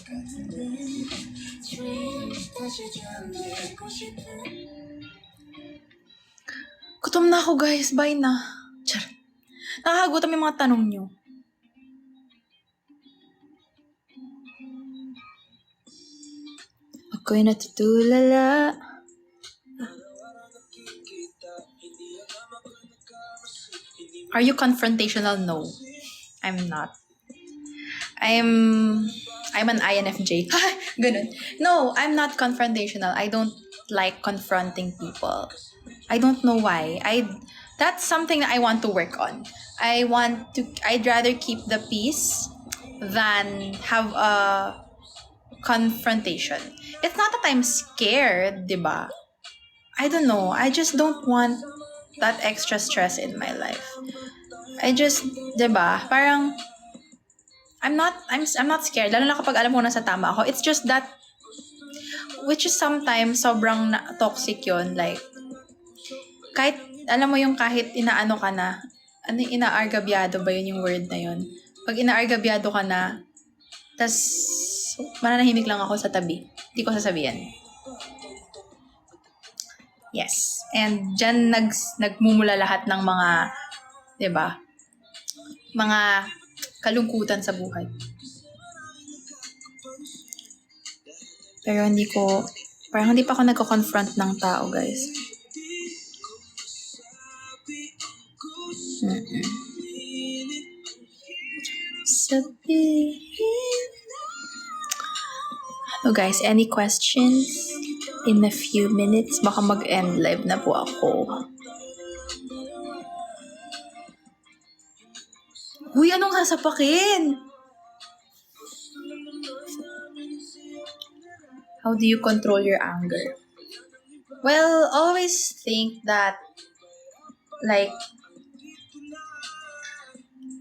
Gutom na ako guys, bye na. Charot. Nakakagutom yung mga tanong nyo. Ako'y natutulala. Are you confrontational? No. I'm not. I'm an INFJ. Ganun. No, I'm not confrontational. I don't like confronting people. I don't know why. That's something that I want to work on. I'd rather keep the peace than have a confrontation. It's not that I'm scared, diba? I don't know. I just don't want that extra stress in my life. Diba? Parang, I'm not scared. Lalo na kapag alam ko nasa tama ako. It's just that, which is sometimes sobrang toxic yun. Like, kahit, alam mo yung kahit inaano ka na, inaargabyado ba yun yung word na yun? Pag inaargabyado ka na, tas, mananahimik lang ako sa tabi. Hindi ko sasabihan. Yes. And dyan nagmumula lahat ng mga, diba? Mga kalungkutan sa buhay. Pero parang hindi pa ako nagko-confront ng tao, guys. Hello guys, any questions? In a few minutes, baka mag-end live na po ako. Uy, anong sasapakin? How do you control your anger? Well, always think that, like,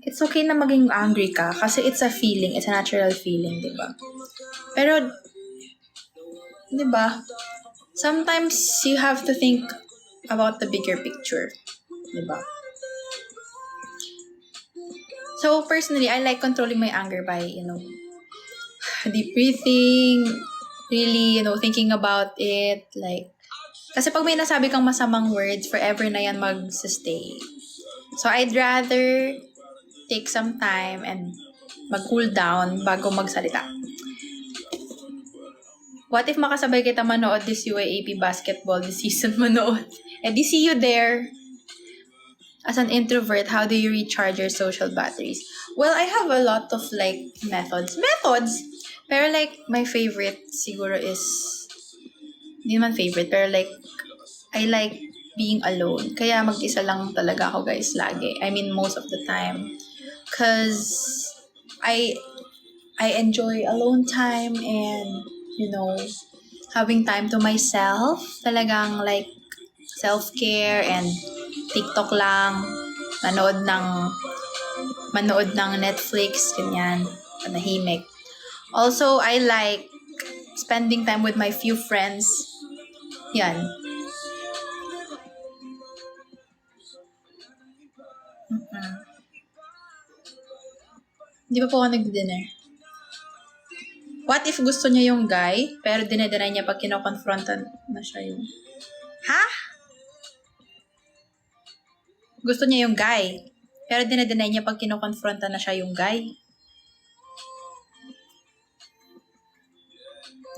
it's okay na maging angry ka kasi it's a feeling, it's a natural feeling, diba? Pero, diba? Sometimes you have to think about the bigger picture, diba? So, personally, I like controlling my anger by, deep breathing, really, thinking about it, like, Kasi pag may nasabi kang masamang words, forever na yan mag-stay. So, I'd rather take some time and mag-cool down bago magsalita. What if makasabay kita manood this UAAP basketball this season manood? Eh, di see you there. As an introvert, how do you recharge your social batteries? Well, I have a lot of like methods. Pero like, my favorite siguro is, hindi naman favorite, pero like, I like being alone. Kaya mag-isa lang talaga ako guys lagi. I mean, most of the time. Cause I enjoy alone time and, you know, having time to myself. Talagang like, self-care and TikTok lang. Manood ng Netflix, ganyan. Panahimik. Also, I like spending time with my few friends. Yan. Di pa po ako nag-dinner. What if gusto niya yung guy, pero dinedenay niya pag kinoconfrontan na siya yung... Ha? Gusto niya yung guy, pero dinedenay niya pag kinoconfrontan na siya yung guy.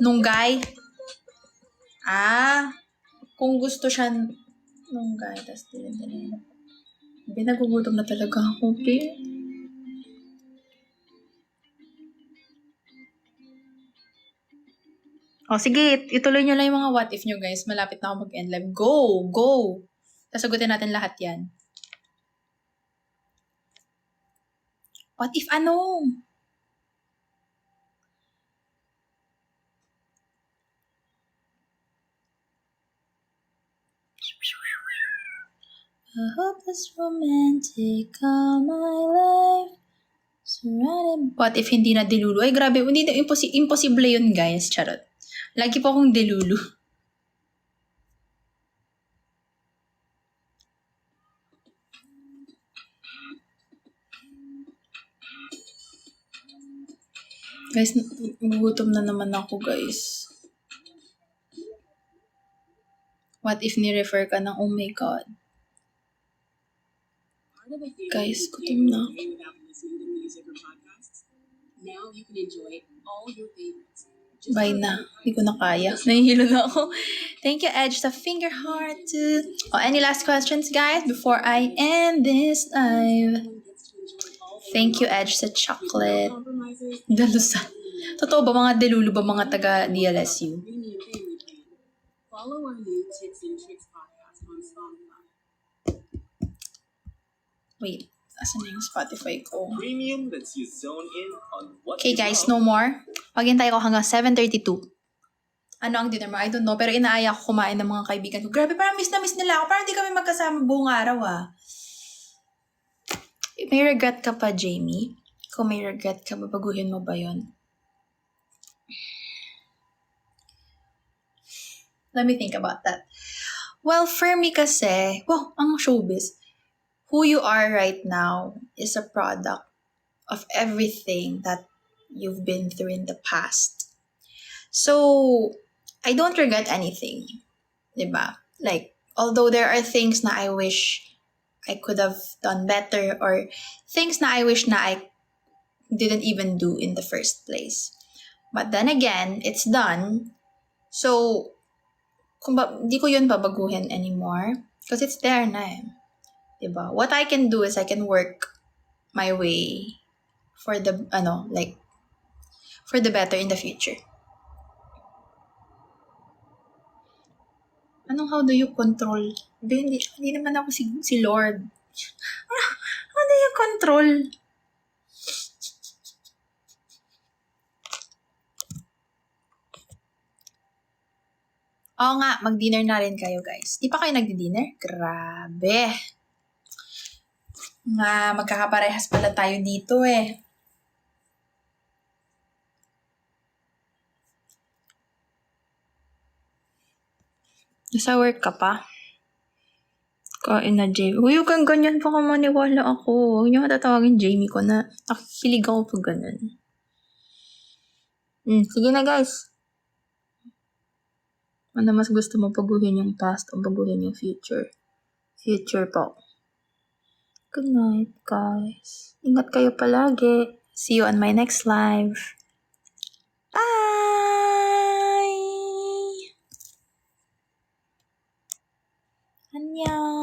Nung guy? Kung gusto siya nung guy, tapos dinedenay niya. Nagugutom na talaga ako, okay? O, sige, ituloy nyo lang yung mga what if nyo, guys. Malapit na ako mag-end live. Go! Sasagutin natin lahat yan. What if ano? A hopeless romantic all my life. Surrounded. What if hindi na delulu? Ay, grabe. Hindi, imposible yun, guys. Charot. Lagi po akong delulu. Guys, nagugutom na naman ako, guys. What if ni-refer ka ng, oh my God. Guys, gutom na ako. Now you can enjoy all your favorites. Bye na. Hindi ko na kaya. Nahihilo na ako. Thank you, Edge, sa finger heart. Any last questions, guys, before I end this live? Thank you, Edge, sa chocolate. Dalusan. Totoo ba mga delulu ba mga taga-DLSU? Follow our new Tips and Tricks podcast on Spotify. Wait. Asan na yung Spotify ko? Premium lets you zone in on what Okay, you guys, love. no more. Maghintay ko hanggang 7:32. Ano ang dinner mo? I don't know. Pero inaaya ko kumain ng mga kaibigan ko. Grabe, parang miss na miss nila ako. Parang hindi kami magkasama buong araw, May regret ka pa, Jamie? Kung may regret ka, babaguhin mo ba yun? Let me think about that. Well, for me kasi, ang showbiz. Who you are right now is a product of everything that you've been through in the past. So, I don't regret anything. Diba? Like, although there are things na I wish I could have done better or things na I wish na I didn't even do in the first place. But then again, it's done. So, di ko yun babaguhin anymore because it's there na . Diba? What I can do is I can work my way for the for the better in the future. How do you control? Hindi naman ako si Lord. How do you control? Oo nga, mag-dinner na rin kayo, guys. Di pa kayo nagdi-dinner? Grabe. Magkakaparehas pala tayo dito . Nasa work ka pa? Kain na, Jamie. Huwag kang ganyan, baka maniwala ako. Huwag niyo matatawagin Jamie ko na nakikilig ako pag ganun. Sige na, guys. Ano mas gusto mo, baguhin yung past o baguhin yung future? Future po. Good night, guys. Ingat kayo palagi. See you on my next live. Bye! 안녕.